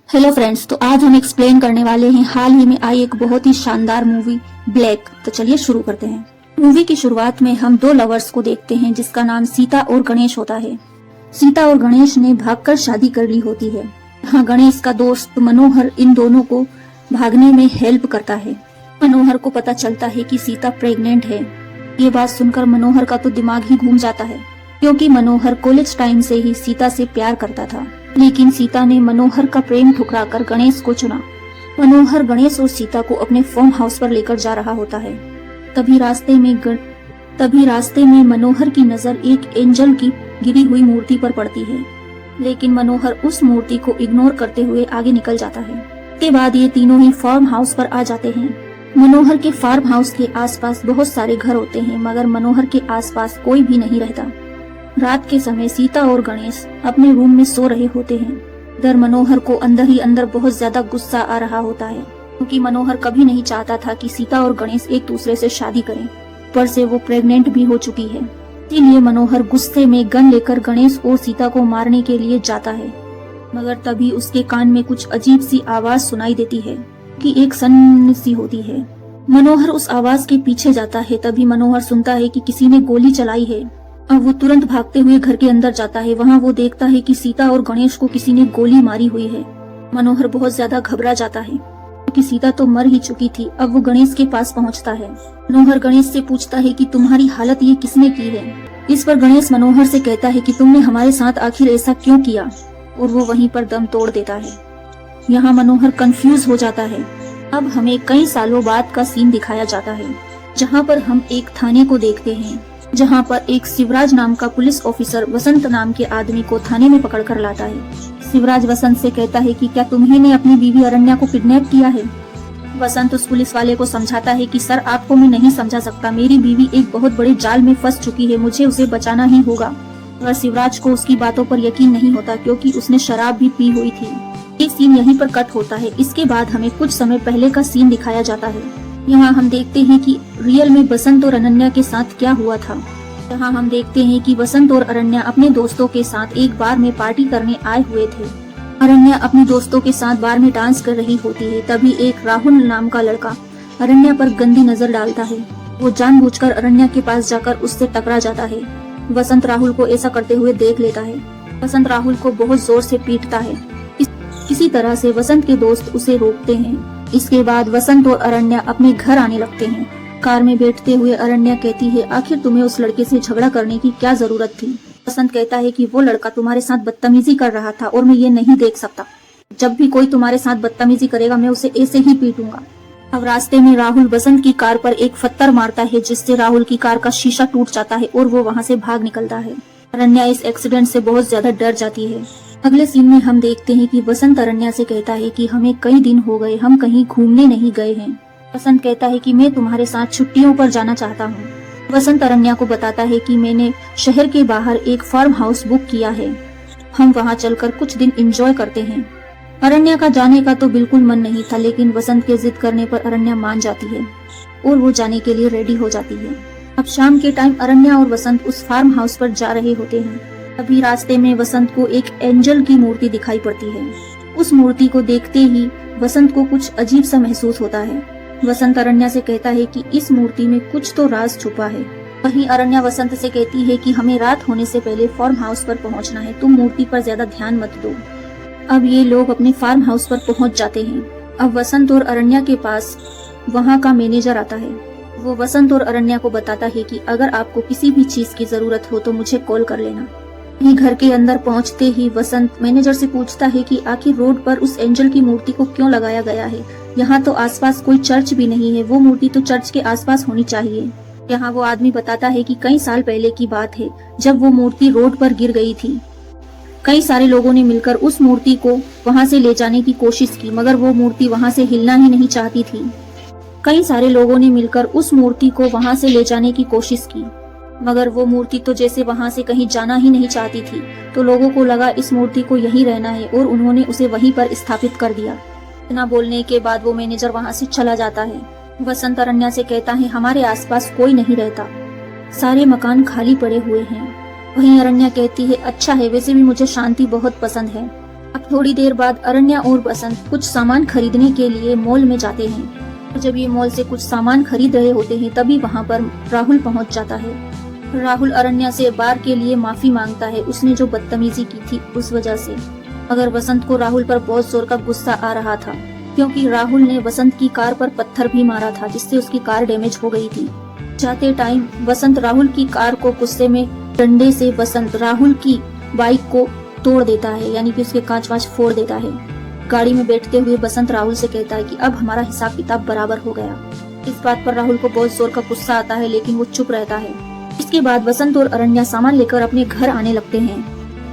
Hello friends, तो आज हम एक्सप्लेन करने वाले हैं हाल ही में आई एक बहुत ही शानदार मूवी ब्लैक। तो चलिए शुरू करते हैं। मूवी की शुरुआत में हम दो लवर्स को देखते हैं जिसका नाम सीता और गणेश होता है। सीता और गणेश ने भागकर शादी कर ली होती है। हाँ, गणेश का दोस्त मनोहर इन दोनों को भागने में हेल्प करता है। मनोहर को पता चलता है कि सीता प्रेग्नेंट है। ये बात सुनकर मनोहर का तो दिमाग ही घूम जाता है, क्योंकि मनोहर कॉलेज टाइम से ही सीता से प्यार करता था। लेकिन सीता ने मनोहर का प्रेम ठुकराकर गणेश को चुना। मनोहर गणेश और सीता को अपने फार्म हाउस पर लेकर जा रहा होता है। तभी रास्ते में मनोहर की नजर एक एंजल की गिरी हुई मूर्ति पर पड़ती है। लेकिन मनोहर उस मूर्ति को इग्नोर करते हुए आगे निकल जाता है। इसके बाद ये तीनों ही फार्म हाउस पर आ जाते हैं। मनोहर के फार्म हाउस के आसपास बहुत सारे घर होते हैं, मगर मनोहर के आसपास कोई भी नहीं रहता। रात के समय सीता और गणेश अपने रूम में सो रहे होते हैं। इधर मनोहर को अंदर ही अंदर बहुत ज्यादा गुस्सा आ रहा होता है, क्योंकि मनोहर कभी नहीं चाहता था कि सीता और गणेश एक दूसरे से शादी करें। पर से वो प्रेग्नेंट भी हो चुकी है। इसीलिए मनोहर गुस्से में गन लेकर गणेश और सीता को मारने के लिए जाता है। मगर तभी उसके कान में कुछ अजीब सी आवाज सुनाई देती है कि एक सन्नी होती है। मनोहर उस आवाज के पीछे जाता है। तभी मनोहर सुनता है कि किसी ने गोली चलाई है। अब वो तुरंत भागते हुए घर के अंदर जाता है। वहाँ वो देखता है कि सीता और गणेश को किसी ने गोली मारी हुई है। मनोहर बहुत ज्यादा घबरा जाता है, क्योंकि सीता तो मर ही चुकी थी। अब वो गणेश के पास पहुँचता है। मनोहर गणेश से पूछता है कि तुम्हारी हालत ये किसने की है। इस पर गणेश मनोहर से कहता है कि तुमने हमारे साथ आखिर ऐसा क्यों किया, और वो वहीं पर दम तोड़ देता है। यहाँ मनोहर कंफ्यूज हो जाता है। अब हमें कई सालों बाद का सीन दिखाया जाता है, जहाँ पर हम एक थाने को देखते हैं, जहाँ पर एक शिवराज नाम का पुलिस ऑफिसर वसंत नाम के आदमी को थाने में पकड़ कर लाता है। शिवराज वसंत से कहता है कि क्या तुम्ही ने अपनी बीवी अरण्या को किडनैप किया है। वसंत उस पुलिस वाले को समझाता है कि सर, आपको मैं नहीं समझा सकता। मेरी बीवी एक बहुत बड़े जाल में फंस चुकी है, मुझे उसे बचाना ही होगा। और शिवराज को उसकी बातों पर यकीन नहीं होता, क्योंकि उसने शराब भी पी हुई थी। ये सीन यहीं पर कट होता है। इसके बाद हमें कुछ समय पहले का सीन दिखाया जाता है। यहाँ हम देखते हैं कि रियल में बसंत और अनन्या के साथ क्या हुआ था। यहाँ हम देखते हैं कि बसंत और अरण्या अपने दोस्तों के साथ एक बार में पार्टी करने आए हुए थे। अरण्या अपने दोस्तों के साथ बार में डांस कर रही होती है। तभी एक राहुल नाम का लड़का अरण्या पर गंदी नजर डालता है। वो जानबूझकर अरण्या के पास जाकर उससे टकरा जाता है। बसंत राहुल को ऐसा करते हुए देख लेता है। बसंत राहुल को बहुत जोर से पीटता है। किसी तरह से वसंत के दोस्त उसे रोकते हैं। इसके बाद वसंत और अरण्या अपने घर आने लगते हैं। कार में बैठते हुए अरण्या कहती है, आखिर तुम्हें उस लड़के से झगड़ा करने की क्या जरूरत थी। वसंत कहता है कि वो लड़का तुम्हारे साथ बदतमीजी कर रहा था और मैं ये नहीं देख सकता। जब भी कोई तुम्हारे साथ बदतमीजी करेगा मैं उसे ऐसे ही पीटूंगा। अब रास्ते में राहुल बसंत की कार पर एक पत्थर मारता है, जिससे राहुल की कार का शीशा टूट जाता है और वो वहाँ से भाग निकलता है। अरण्या इस एक्सीडेंट से बहुत ज्यादा डर जाती है। अगले सीन में हम देखते हैं कि वसंत अरण्या से कहता है कि हमें कई दिन हो गए, हम कहीं घूमने नहीं गए हैं। वसंत कहता है कि मैं तुम्हारे साथ छुट्टियों पर जाना चाहता हूँ। वसंत अरण्या को बताता है कि मैंने शहर के बाहर एक फार्म हाउस बुक किया है, हम वहाँ चलकर कुछ दिन एंजॉय करते हैं। अरण्या का जाने का तो बिल्कुल मन नहीं था, लेकिन वसंत के जिद करने पर अरण्या मान जाती है और वो जाने के लिए रेडी हो जाती है। अब शाम के टाइम अरण्या और वसंत उस फार्म हाउस पर जा रहे होते हैं। अभी रास्ते में वसंत को एक एंजल की मूर्ति दिखाई पड़ती है। उस मूर्ति को देखते ही वसंत को कुछ अजीब सा महसूस होता है। वसंत अरण्या से कहता है कि इस मूर्ति में कुछ तो राज छुपा है। वहीं अरण्या वसंत से कहती है कि हमें रात होने से पहले फार्म हाउस पर पहुंचना है, तुम मूर्ति पर ज्यादा ध्यान मत दो। अब ये लोग अपने फार्म हाउस पर पहुंच जाते हैं। अब वसंत और अरण्या के पास वहाँ का मैनेजर आता है। वो वसंत और अरण्या को बताता है कि अगर आपको किसी भी चीज की जरूरत हो तो मुझे कॉल कर लेना। ही घर के अंदर पहुंचते ही वसंत मैनेजर से पूछता है कि आखिर रोड पर उस एंजल की मूर्ति को क्यों लगाया गया है। यहाँ तो आसपास कोई चर्च भी नहीं है, वो मूर्ति तो चर्च के आसपास होनी चाहिए। यहाँ वो आदमी बताता है कि कई साल पहले की बात है, जब वो मूर्ति रोड पर गिर गई थी। कई सारे लोगों ने मिलकर उस मूर्ति को वहाँ से ले जाने की कोशिश की, मगर वो मूर्ति वहाँ से हिलना ही नहीं चाहती थी। कई सारे लोगों ने मिलकर उस मूर्ति को वहाँ से ले जाने की कोशिश की, मगर वो मूर्ति तो जैसे वहाँ से कहीं जाना ही नहीं चाहती थी। तो लोगों को लगा इस मूर्ति को यहीं रहना है और उन्होंने उसे वहीं पर स्थापित कर दिया। इतना बोलने के बाद वो मैनेजर वहाँ से चला जाता है। वसंत अरण्या से कहता है, हमारे आसपास कोई नहीं रहता, सारे मकान खाली पड़े हुए हैं। वहीं अरण्या कहती है, अच्छा है, वैसे भी मुझे शांति बहुत पसंद है। अब थोड़ी देर बाद अरण्या और बसंत कुछ सामान खरीदने के लिए मॉल में जाते हैं। जब ये मॉल से कुछ सामान खरीद रहे होते हैं तभी वहाँ पर राहुल पहुँच जाता है। राहुल अरण्या से बार के लिए माफी मांगता है, उसने जो बदतमीजी की थी उस वजह से। मगर बसंत को राहुल पर बहुत जोर का गुस्सा आ रहा था, क्योंकि राहुल ने बसंत की कार पर पत्थर भी मारा था, जिससे उसकी कार डैमेज हो गई थी। जाते टाइम बसंत राहुल की कार को गुस्से में डंडे से बसंत राहुल की बाइक को तोड़ देता है, यानी कि उसके कांच वांच फोड़ देता है। गाड़ी में बैठते हुए बसंत राहुल से कहता है कि अब हमारा हिसाब किताब बराबर हो गया। इस बात पर राहुल को बहुत जोर का गुस्सा आता है, लेकिन वो चुप रहता है। इसके बाद बसंत और अरण्या सामान लेकर अपने घर आने लगते हैं।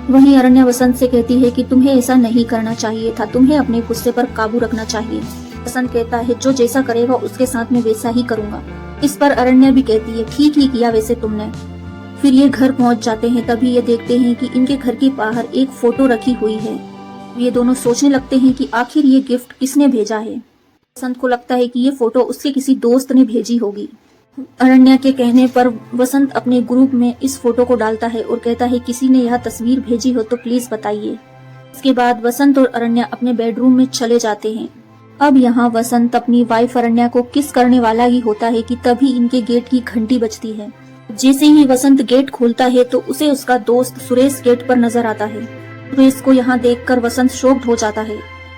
वहीं अरण्या बसंत से कहती है कि तुम्हें ऐसा नहीं करना चाहिए था, तुम्हें अपने गुस्से पर काबू रखना चाहिए। बसंत कहता है जो जैसा करेगा उसके साथ में वैसा ही करूँगा। इस पर अरण्या भी कहती है ठीक ही किया वैसे तुमने। फिर ये घर पहुँच जाते हैं। तभी ये देखते हैं कि इनके घर के बाहर एक फोटो रखी हुई है। ये दोनों सोचने लगते हैं कि आखिर ये गिफ्ट किसने भेजा है। बसंत को लगता है कि ये फोटो उसके किसी दोस्त ने भेजी होगी। अरण्या के कहने पर बसंत अपने ग्रुप में इस फोटो को डालता है और कहता है किसी ने यह तस्वीर भेजी हो तो प्लीज बताइए। इसके बाद बसंत और अरण्या अपने बेडरूम में चले जाते हैं। अब यहाँ बसंत अपनी वाइफ अरण्या को किस करने वाला ही होता है कि तभी इनके गेट की घंटी बजती है। जैसे ही बसंत गेट खोलता है तो उसे उसका दोस्त सुरेश गेट पर नजर आता है। सुरेश को यहाँ देखकर बसंत शॉक्ड हो जाता है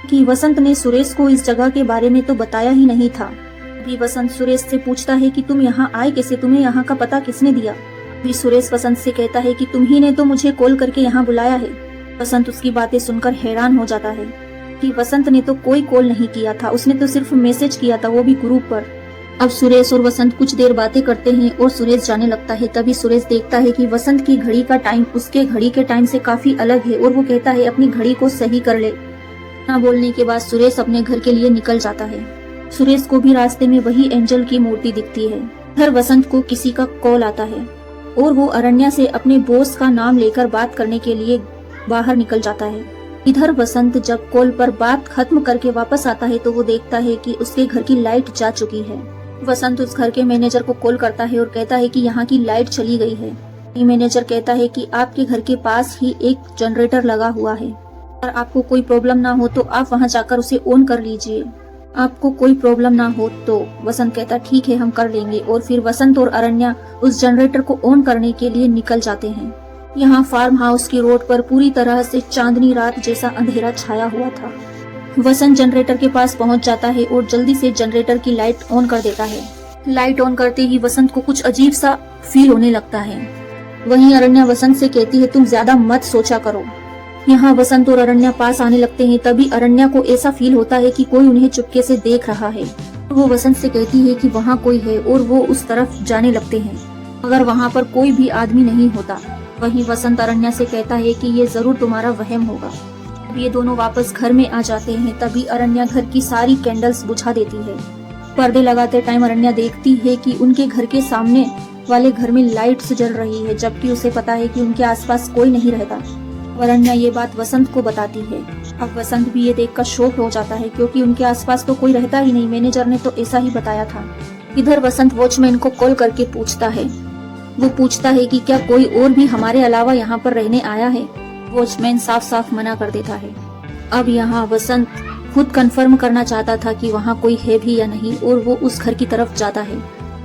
कि बसंत ने सुरेश को इस जगह के बारे में तो बताया ही नहीं था। भी बसंत सुरेश से पूछता है कि तुम यहाँ आए कैसे, तुम्हें यहाँ का पता किसने दिया। भी सुरेश बसंत से कहता है कि तुम ही ने तो मुझे कॉल करके यहाँ बुलाया है। बसंत उसकी बातें सुनकर हैरान हो जाता है कि बसंत ने तो कोई कॉल नहीं किया था, उसने तो सिर्फ मैसेज किया था, वो भी ग्रुप पर। अब सुरेश और बसंत कुछ देर बातें करते हैं और सुरेश जाने लगता है। तभी सुरेश देखता है कि बसंत की घड़ी का टाइम उसके घड़ी के टाइम से काफी अलग है और वो कहता है अपनी घड़ी को सही कर ले। ना बोलने के बाद सुरेश अपने घर के लिए निकल जाता है। सुरेश को भी रास्ते में वही एंजल की मूर्ति दिखती है। इधर बसंत को किसी का कॉल आता है और वो अरण्या से अपने बॉस का नाम लेकर बात करने के लिए बाहर निकल जाता है। इधर बसंत जब कॉल पर बात खत्म करके वापस आता है तो वो देखता है कि उसके घर की लाइट जा चुकी है। बसंत उस घर के मैनेजर को कॉल करता है और कहता है कि यहाँ की लाइट चली गई है। मैनेजर कहता है कि आपके घर के पास ही एक जनरेटर लगा हुआ है और आपको कोई प्रॉब्लम ना हो तो आप वहाँ जाकर उसे ऑन कर लीजिए। आपको कोई प्रॉब्लम ना हो तो बसंत कहता ठीक है हम कर लेंगे। और फिर बसंत और अरण्या उस जनरेटर को ऑन करने के लिए निकल जाते हैं। यहाँ फार्म हाउस की रोड पर पूरी तरह से चांदनी रात जैसा अंधेरा छाया हुआ था। बसंत जनरेटर के पास पहुँच जाता है और जल्दी से जनरेटर की लाइट ऑन कर देता है। लाइट ऑन करते ही बसंत को कुछ अजीब सा फील होने लगता है। वहीं अरण्या बसंत से कहती है तुम ज्यादा मत सोचा करो। यहाँ बसंत और अरण्या पास आने लगते हैं। तभी अरण्या को ऐसा फील होता है कि कोई उन्हें चुपके से देख रहा है। वो बसंत से कहती है कि वहाँ कोई है और वो उस तरफ जाने लगते हैं, मगर वहाँ पर कोई भी आदमी नहीं होता। वहीं बसंत अरण्या से कहता है कि ये जरूर तुम्हारा वहम होगा। अब ये दोनों वापस घर में आ जाते हैं। तभी अरण्या घर की सारी कैंडल्स बुझा देती है। पर्दे लगाते टाइम अरण्या देखती है कि उनके घर के सामने वाले घर में लाइट्स जल रही है, जबकि उसे पता है कि उनके आसपास कोई नहीं रहता। अरण्या ये बात बसंत को बताती है। अब बसंत भी ये देखकर शॉक हो जाता है, क्योंकि उनके आसपास तो कोई रहता ही नहीं, मैनेजर ने तो ऐसा ही बताया था। इधर बसंत वॉचमैन को कॉल करके पूछता है। वो पूछता है कि क्या कोई और भी हमारे अलावा यहाँ पर रहने आया है। वॉचमैन साफ साफ मना कर देता है। अब यहाँ बसंत खुद कंफर्म करना चाहता था कि वहाँ कोई है भी या नहीं, और वो उस घर की तरफ जाता है।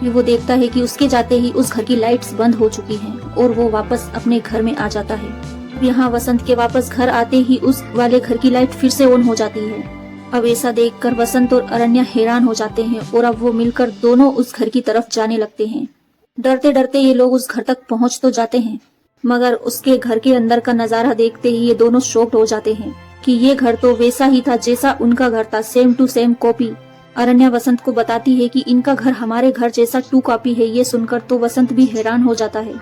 वो देखता है कि उसके जाते ही उस घर की लाइट्स बंद हो चुकी हैं और वो वापस अपने घर में आ जाता है। यहाँ बसंत के वापस घर आते ही उस वाले घर की लाइट फिर से ऑन हो जाती है। अब ऐसा देखकर बसंत और अरण्या हैरान हो जाते हैं और अब वो मिलकर दोनों उस घर की तरफ जाने लगते हैं। डरते डरते ये लोग उस घर तक पहुँच तो जाते हैं, मगर उसके घर के अंदर का नजारा देखते ही ये दोनों शॉक्ड हो जाते हैं कि ये घर तो वैसा ही था जैसा उनका घर था, सेम टू सेम कॉपी। अरण्या बसंत को बताती है कि इनका घर हमारे घर जैसा 2 कॉपी है। ये सुनकर तो बसंत भी हैरान हो जाता है।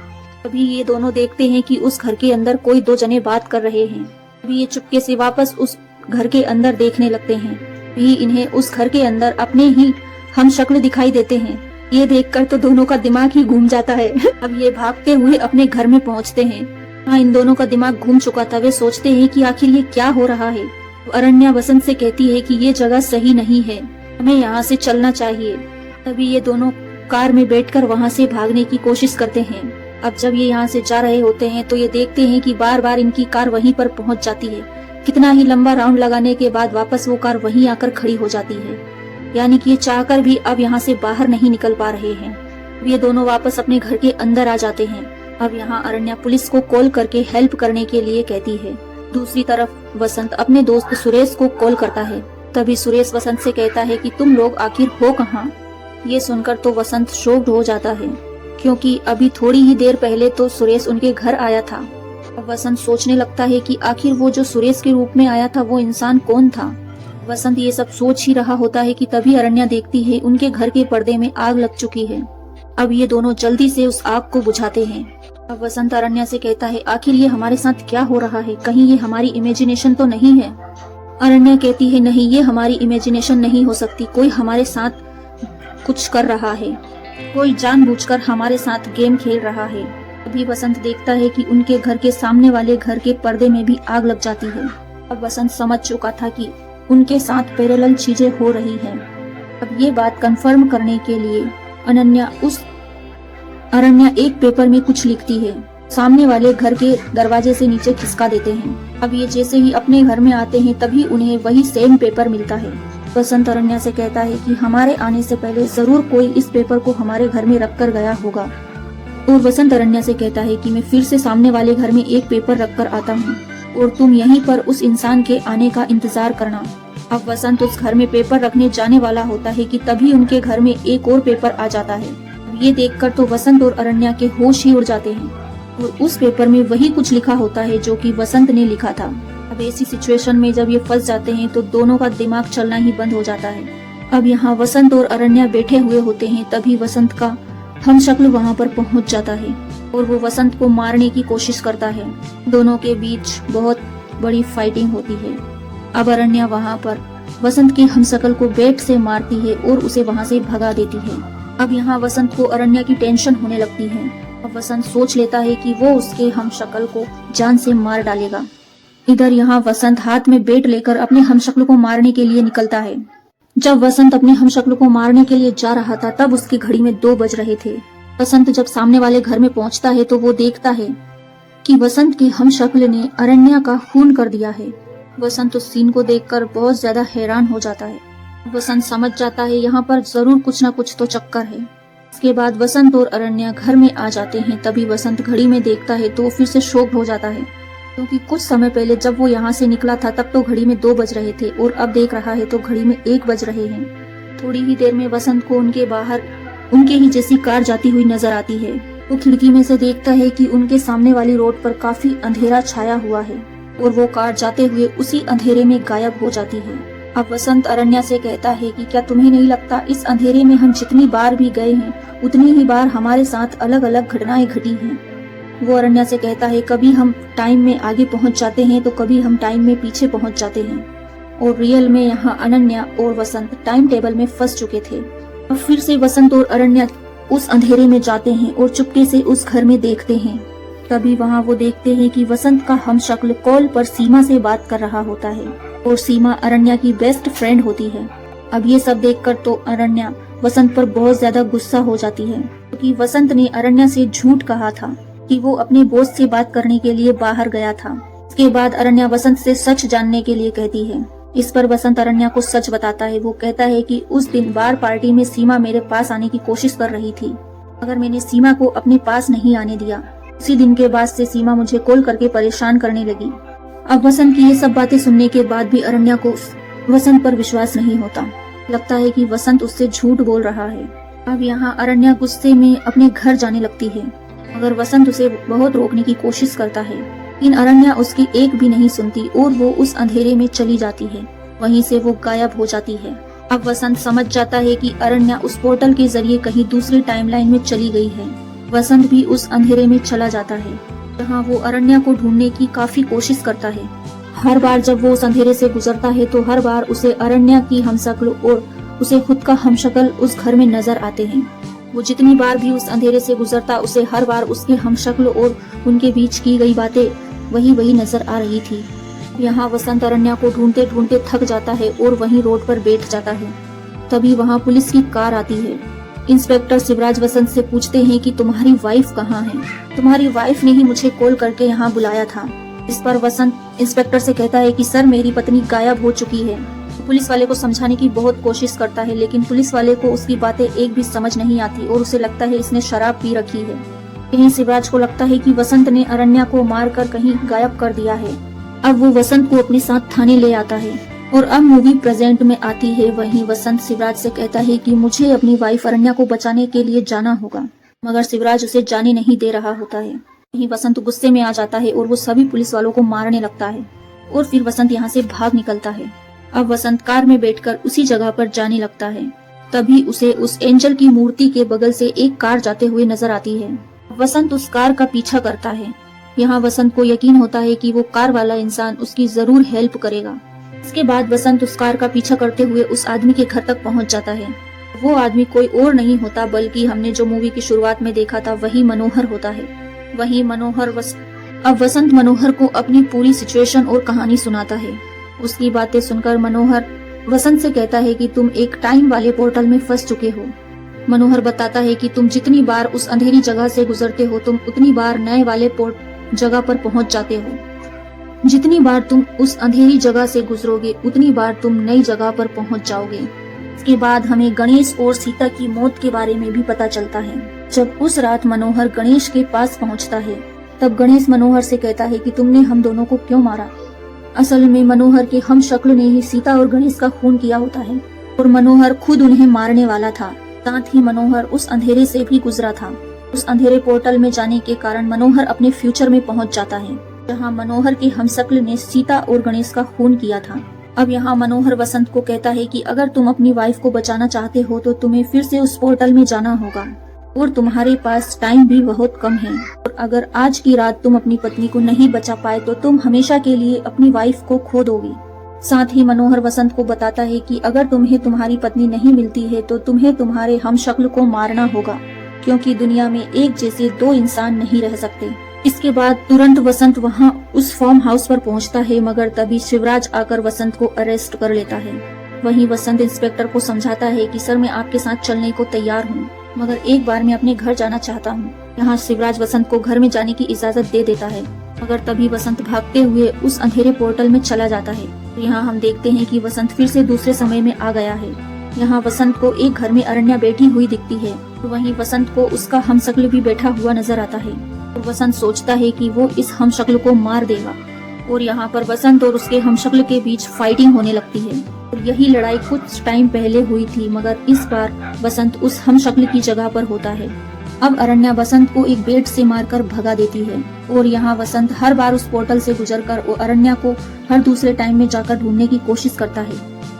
अभी ये दोनों देखते हैं कि उस घर के अंदर कोई 2 जने बात कर रहे हैं। अभी ये चुपके से वापस उस घर के अंदर देखने लगते हैं। अभी इन्हें उस घर के अंदर अपने ही हम शक्ल दिखाई देते हैं। ये देखकर तो दोनों का दिमाग ही घूम जाता है। अब ये भागते हुए अपने घर में पहुंचते हैं। हाँ, इन दोनों का दिमाग घूम चुका था। वे सोचते हैं कि आखिर ये क्या हो रहा है। अरण्या बसंत से कहती है कि ये जगह सही नहीं है, हमें यहाँ से चलना चाहिए। तभी ये दोनों कार में बैठकर वहाँ से भागने की कोशिश करते हैं। अब जब ये यहाँ से जा रहे होते हैं तो ये देखते हैं कि बार बार इनकी कार वहीं पर पहुँच जाती है। कितना ही लंबा राउंड लगाने के बाद वापस वो कार वहीं आकर खड़ी हो जाती है, यानी कि ये चाहकर भी अब यहाँ से बाहर नहीं निकल पा रहे हैं। ये दोनों वापस अपने घर के अंदर आ जाते हैं। अब यहाँ अरण्या पुलिस को कॉल करके हेल्प करने के लिए कहती है। दूसरी तरफ वसंत अपने दोस्त सुरेश को कॉल करता है। तभी सुरेश वसंत से कहता है कि तुम लोग आखिर हो कहाँ। ये सुनकर तो वसंत शॉक्ड हो जाता है, क्योंकि अभी थोड़ी ही देर पहले तो सुरेश उनके घर आया था। अब वसंत सोचने लगता है कि आखिर वो जो सुरेश के रूप में आया था वो इंसान कौन था। वसंत ये सब सोच ही रहा होता है कि तभी अरण्या देखती है उनके घर के पर्दे में आग लग चुकी है। अब ये दोनों जल्दी से उस आग को बुझाते हैं। अब वसंत अरण्या से कहता है आखिर ये हमारे साथ क्या हो रहा है, कहीं ये हमारी इमेजिनेशन तो नहीं है। अरण्या कहती है नहीं, ये हमारी इमेजिनेशन नहीं हो सकती, कोई हमारे साथ कुछ कर रहा है, कोई जानबूझकर हमारे साथ गेम खेल रहा है। अभी वसंत देखता है कि उनके घर के सामने वाले घर के पर्दे में भी आग लग जाती है। अब वसंत समझ चुका था कि उनके साथ पैरेलल चीजें हो रही हैं। अब ये बात कंफर्म करने के लिए अरण्या एक पेपर में कुछ लिखती है, सामने वाले घर के दरवाजे से नीचे खिसका देते हैं। अब ये जैसे ही अपने घर में आते हैं तभी उन्हें वही सेम पेपर मिलता है। वसंत अरण्या से कहता है कि हमारे आने से पहले जरूर कोई इस पेपर को हमारे घर में रख कर गया होगा। और वसंत अरण्या से कहता है कि मैं फिर से सामने वाले घर में एक पेपर रख कर आता हूँ और तुम यहीं पर उस इंसान के आने का इंतजार करना। अब वसंत उस घर में पेपर रखने जाने वाला होता है कि तभी उनके घर में एक और पेपर आ जाता है। ये देखकर तो वसंत और अरण्या के होश ही उड़ जाते हैं और उस पेपर में वही कुछ लिखा होता है जो कि वसंत ने लिखा था। अब ऐसी सिचुएशन में जब ये फंस जाते हैं तो दोनों का दिमाग चलना ही बंद हो जाता है। अब यहाँ वसंत और अरण्या बैठे हुए होते हैं, तभी वसंत का हमशक्ल वहाँ पर पहुँच जाता है और वो वसंत को मारने की कोशिश करता है। दोनों के बीच बहुत बड़ी फाइटिंग होती है। अब अरण्या वहाँ पर वसंत के हमशक्ल को बैट से मारती है और उसे वहाँ से भगा देती है। अब यहाँ वसंत को अरण्या की टेंशन होने लगती है। अब वसंत सोच लेता है कि वो उसके हमशक्ल को जान से मार डालेगा। इधर यहाँ वसंत हाथ में बैट लेकर अपने हमशक्ल को मारने के लिए निकलता है। जब वसंत अपने हमशक्ल को मारने के लिए जा रहा था तब उसकी घड़ी में 2 बज रहे थे। वसंत जब सामने वाले घर में पहुंचता है तो वो देखता है कि वसंत के हमशक्ल ने अरण्या का खून कर दिया है। वसंत उस सीन को देखकर बहुत ज्यादा हैरान हो जाता है। वसंत समझ जाता है यहाँ पर जरूर कुछ न कुछ तो चक्कर है। इसके बाद वसंत और अरण्या घर में आ जाते हैं। तभी वसंत घड़ी में देखता है तो फिर से शॉक हो जाता है, क्योंकि कुछ समय पहले जब वो यहाँ से निकला था तब तो घड़ी में 2 बज रहे थे और अब देख रहा है तो घड़ी में 1 बज रहे हैं। थोड़ी ही देर में वसंत को उनके बाहर उनके ही जैसी कार जाती हुई नजर आती है। वो खिड़की में से देखता है कि उनके सामने वाली रोड पर काफी अंधेरा छाया हुआ है और वो कार जाते हुए उसी अंधेरे में गायब हो जाती है। अब वसंत अरण्या से कहता है कि क्या तुम्हें नहीं लगता इस अंधेरे में हम जितनी बार भी गए हैं उतनी ही बार हमारे साथ अलग अलग घटनाएं घटी हैं। वो अरण्या से कहता है कभी हम टाइम में आगे पहुंच जाते हैं तो कभी हम टाइम में पीछे पहुंच जाते हैं। और रियल में यहाँ अनन्या और वसंत टाइम टेबल में फंस चुके थे। अब फिर से वसंत और अरण्या उस अंधेरे में जाते हैं और चुपके से उस घर में देखते हैं। तभी वहाँ वो देखते हैं कि वसंत का हमशक्ल कॉल पर सीमा से बात कर रहा होता है और सीमा अरण्या की बेस्ट फ्रेंड होती है। अब ये सब देखकर तो अरण्या वसंत पर बहुत ज्यादा गुस्सा हो जाती है, क्योंकि वसंत ने अरण्या से झूठ कहा था कि वो अपने बॉस से बात करने के लिए बाहर गया था। इसके बाद अरण्या वसंत से सच जानने के लिए कहती है। इस पर वसंत अरण्या को सच बताता है। वो कहता है कि उस दिन बार पार्टी में सीमा मेरे पास आने की कोशिश कर रही थी, मगर मैंने सीमा को अपने पास नहीं आने दिया। उसी दिन के बाद से सीमा मुझे कॉल करके परेशान करने लगी। अब वसंत की ये सब बातें सुनने के बाद भी अरण्या को वसंत पर विश्वास नहीं होता। लगता है कि वसंत उससे झूठ बोल रहा है। अब यहाँ अरण्या गुस्से में अपने घर जाने लगती है, मगर वसंत उसे बहुत रोकने की कोशिश करता है, लेकिन अरण्या उसकी एक भी नहीं सुनती और वो उस अंधेरे में चली जाती है। वहीं से वो गायब हो जाती है। अब वसंत समझ जाता है कि अरण्या उस पोर्टल के जरिए कहीं दूसरी टाइमलाइन में चली गई है। वसंत भी उस अंधेरे में चला जाता है, जहाँ वो अरण्या को ढूंढने की काफी कोशिश करता है। हर बार जब वो उस अंधेरे से गुजरता है तो हर बार उसे अरण्या की हमशक्ल और उसे खुद का हमशक्ल उस घर में नजर आते हैं। वो जितनी बार भी उस अंधेरे से गुजरता उसे हर बार उसके हमशक्ल और उनके बीच की गई बातें वही नजर आ रही थी। यहाँ वसंत अरण्या को ढूंढते ढूंढते थक जाता है और वहीं रोड पर बैठ जाता है। तभी वहाँ पुलिस की कार आती है। इंस्पेक्टर शिवराज वसंत से पूछते हैं कि तुम्हारी वाइफ कहाँ है? तुम्हारी वाइफ ने ही मुझे कॉल करके यहाँ बुलाया था। इस पर वसंत इंस्पेक्टर से कहता है कि सर मेरी पत्नी गायब हो चुकी है। पुलिस वाले को समझाने की बहुत कोशिश करता है, लेकिन पुलिस वाले को उसकी बातें एक भी समझ नहीं आती और उसे लगता है इसने शराब पी रखी है। यहीं शिवराज को लगता है कि वसंत ने अरण्या को मारकर कहीं गायब कर दिया है। अब वो वसंत को अपने साथ थाने ले आता है और अब मूवी प्रेजेंट में आती है। वहीं वसंत शिवराज से कहता है कि मुझे अपनी वाइफ अरण्या को बचाने के लिए जाना होगा, मगर शिवराज उसे जाने नहीं दे रहा होता है। वहीं वसंत गुस्से में आ जाता है और वो सभी पुलिस वालों को मारने लगता है और फिर वसंत यहाँ से भाग निकलता है। अब वसंत कार में बैठकर उसी जगह पर जाने लगता है। तभी उसे उस एंजल की मूर्ति के बगल से एक कार जाते हुए नजर आती है। वसंत उस कार का पीछा करता है। यहाँ वसंत को यकीन होता है कि वो कार वाला इंसान उसकी जरूर हेल्प करेगा। इसके बाद वसंत उस कार का पीछा करते हुए उस आदमी के घर तक पहुँच जाता है। वो आदमी कोई और नहीं होता बल्कि हमने जो मूवी की शुरुआत में देखा था वही मनोहर होता है। वही मनोहर अब वसंत मनोहर को अपनी पूरी सिचुएशन और कहानी सुनाता है। उसकी बातें सुनकर मनोहर वसंत से कहता है कि तुम एक टाइम वाले पोर्टल में फंस चुके हो। मनोहर बताता है कि तुम जितनी बार उस अंधेरी जगह से गुजरते हो तुम उतनी बार नए वाले जगह पर पहुंच जाते हो। जितनी बार तुम उस अंधेरी जगह से गुजरोगे उतनी बार तुम नई जगह पर पहुंच जाओगे। इसके बाद हमें गणेश और सीता की मौत के बारे में भी पता चलता है। जब उस रात मनोहर गणेश के पास पहुंचता है तब गणेश मनोहर से कहता है कि तुमने हम दोनों को क्यों मारा। असल में मनोहर के हम शक्ल ने ही सीता और गणेश का खून किया होता है और मनोहर खुद उन्हें मारने वाला था। साथ ही मनोहर उस अंधेरे से भी गुजरा था। उस अंधेरे पोर्टल में जाने के कारण मनोहर अपने फ्यूचर में पहुंच जाता है, जहां मनोहर के हमशक्ल ने सीता और गणेश का खून किया था। अब यहाँ मनोहर वसंत को कहता है कि अगर तुम अपनी वाइफ को बचाना चाहते हो तो तुम्हें फिर से उस पोर्टल में जाना होगा और तुम्हारे पास टाइम भी बहुत कम है। और अगर आज की रात तुम अपनी पत्नी को नहीं बचा पाए तो तुम हमेशा के लिए अपनी वाइफ को खो दोगे। साथ ही मनोहर वसंत को बताता है कि अगर तुम्हें तुम्हारी पत्नी नहीं मिलती है तो तुम्हें तुम्हारे हमशक्ल को मारना होगा, क्योंकि दुनिया में एक जैसे दो इंसान नहीं रह सकते। इसके बाद तुरंत वसंत वहां उस फार्म हाउस पर पहुंचता है, मगर तभी शिवराज आकर वसंत को अरेस्ट कर लेता है। वहीं वसंत इंस्पेक्टर को समझाता है कि सर मैं आपके साथ चलने को तैयार हूँ, मगर एक बार मैं अपने घर जाना चाहता हूँ। यहाँ शिवराज वसंत को घर में जाने की इजाजत दे देता है, मगर तभी वसंत भागते हुए उस अंधेरे पोर्टल में चला जाता है। तो यहाँ हम देखते हैं कि वसंत फिर से दूसरे समय में आ गया है। यहाँ वसंत को एक घर में अरण्या बैठी हुई दिखती है, तो वहीं वसंत को उसका हमशक्ल भी बैठा हुआ नजर आता है। तो वसंत सोचता है कि वो इस हमशक्ल को मार देगा और यहाँ पर वसंत और उसके हमशक्ल के बीच फाइटिंग होने लगती है। और यही लड़ाई कुछ टाइम पहले हुई थी, मगर इस बार वसंत उस हमशक्ल की जगह पर होता है। अब अरण्या वसंत को एक बेट से मारकर भगा देती है और यहाँ वसंत हर बार उस पोर्टल से गुजरकर अरण्या को हर दूसरे टाइम में जाकर ढूंढने की कोशिश करता है,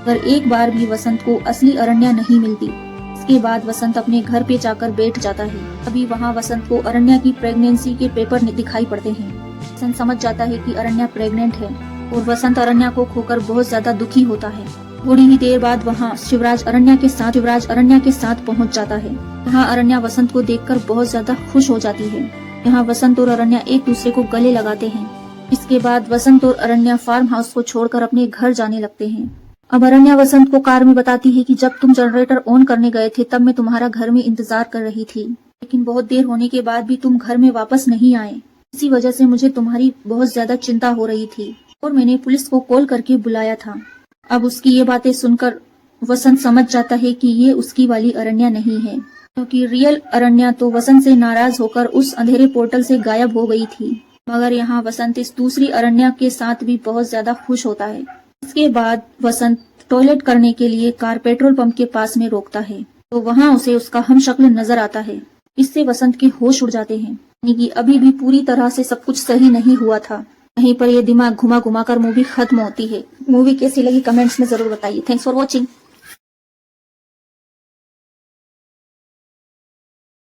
पर एक बार भी वसंत को असली अरण्या नहीं मिलती। इसके बाद वसंत अपने घर पे जाकर बैठ जाता है। अभी वहाँ वसंत को अरण्या की प्रेगनेंसी के पेपर दिखाई पड़ते हैं। वसंत समझ जाता है कि अरण्या प्रेग्नेंट है और वसंत अरण्या को खोकर बहुत ज्यादा दुखी होता है। थोड़ी ही देर बाद वहाँ शिवराज अरण्या के साथ पहुँच जाता है। यहाँ अरण्या वसंत को देखकर बहुत ज्यादा खुश हो जाती है। यहाँ वसंत और अरण्या एक दूसरे को गले लगाते हैं। इसके बाद वसंत और अरण्या फार्म हाउस को छोड़कर अपने घर जाने लगते हैं। अब अरण्या वसंत को कार में बताती है कि जब तुम जनरेटर ऑन करने गए थे तब मैं तुम्हारा घर में इंतजार कर रही थी, लेकिन बहुत देर होने के बाद भी तुम घर में वापस नहीं आए। इसी वजह से मुझे तुम्हारी बहुत ज्यादा चिंता हो रही थी और मैंने पुलिस को कॉल करके बुलाया था। अब उसकी ये बातें सुनकर वसंत समझ जाता है कि ये उसकी वाली अरण्या नहीं है, क्योंकि रियल अरण्या तो वसंत से नाराज होकर उस अंधेरे पोर्टल से गायब हो गई थी। मगर यहाँ वसंत इस दूसरी अरण्या के साथ भी बहुत ज्यादा खुश होता है। इसके बाद वसंत टॉयलेट करने के लिए कार पेट्रोल पंप के पास में रोकता है, तो वहाँ उसे उसका हमशक्ल नजर आता है। इससे वसंत के होश उड़ जाते हैं, यानी कि अभी भी पूरी तरह से सब कुछ सही नहीं हुआ था। वहीं पर ये दिमाग घुमा घुमा कर मूवी खत्म होती है। मूवी कैसी लगी कमेंट्स में जरूर बताइए। Thanks for watching.